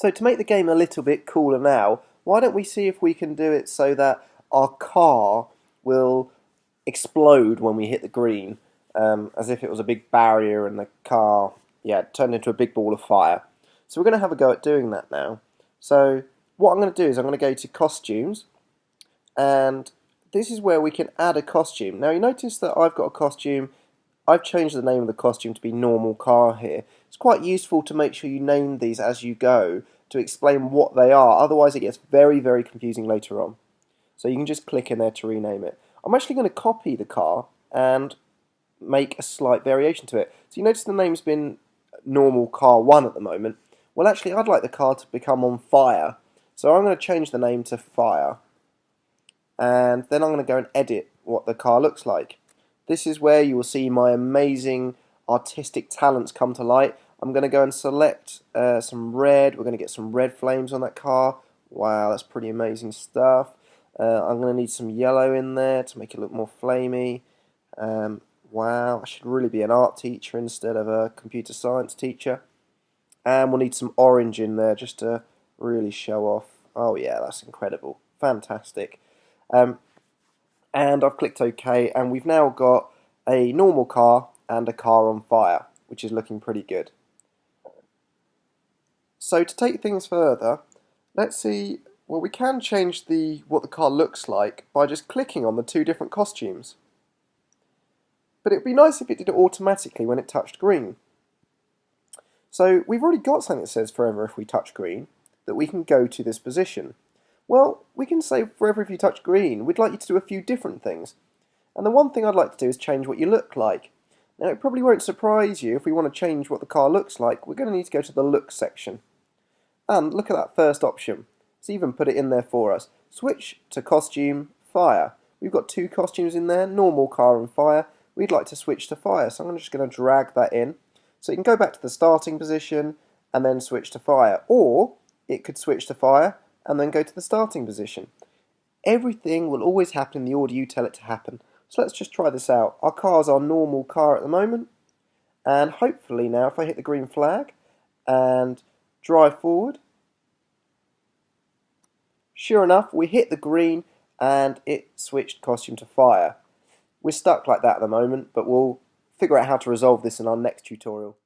So to make the game a little bit cooler now, why don't we see if we can do it so that our car will explode when we hit the green, as if it was a big barrier and the car, turned into a big ball of fire. So we're going to have a go at doing that now. So what I'm going to do is I'm going to go to costumes, and this is where we can add a costume. Now you notice that I've got a costume. I've changed the name of the costume to be normal car here. It's quite useful to make sure you name these as you go to explain what they are, otherwise it gets very, very confusing later on. So you can just click in there to rename it. I'm actually going to copy the car and make a slight variation to it. So you notice the name's been normal car 1 at the moment. Well, actually I'd like the car to become on fire, so I'm going to change the name to fire, and then I'm going to go and edit what the car looks like. This is where you will see my amazing artistic talents come to light. I'm going to go and select some red. We're going to get some red flames on that car. Wow, that's pretty amazing stuff. I'm going to need some yellow in there to make it look more flamey. Wow, I should really be an art teacher instead of a computer science teacher. And we'll need some orange in there just to really show off. Oh yeah, that's incredible. Fantastic. And I've clicked OK, and we've now got a normal car and a car on fire, which is looking pretty good. So to take things further, let's see, well, we can change what the car looks like by just clicking on the 2 different costumes. But it would be nice if it did it automatically when it touched green. So we've already got something that says forever if we touch green, that we can go to this position. Well, we can say forever if you touch green. We'd like you to do a few different things. And the one thing I'd like to do is change what you look like. Now, it probably won't surprise you if we want to change what the car looks like. We're going to need to go to the Look section. And look at that first option. It's even put it in there for us. Switch to Costume, Fire. We've got 2 costumes in there, normal, car and fire. We'd like to switch to fire, so I'm just going to drag that in. So you can go back to the starting position and then switch to fire. Or it could switch to fire and then go to the starting position. Everything will always happen in the order you tell it to happen. So let's just try this out. Our car's our normal car at the moment, and hopefully now if I hit the green flag and drive forward, sure enough we hit the green and it switched costume to fire. We're stuck like that at the moment, but we'll figure out how to resolve this in our next tutorial.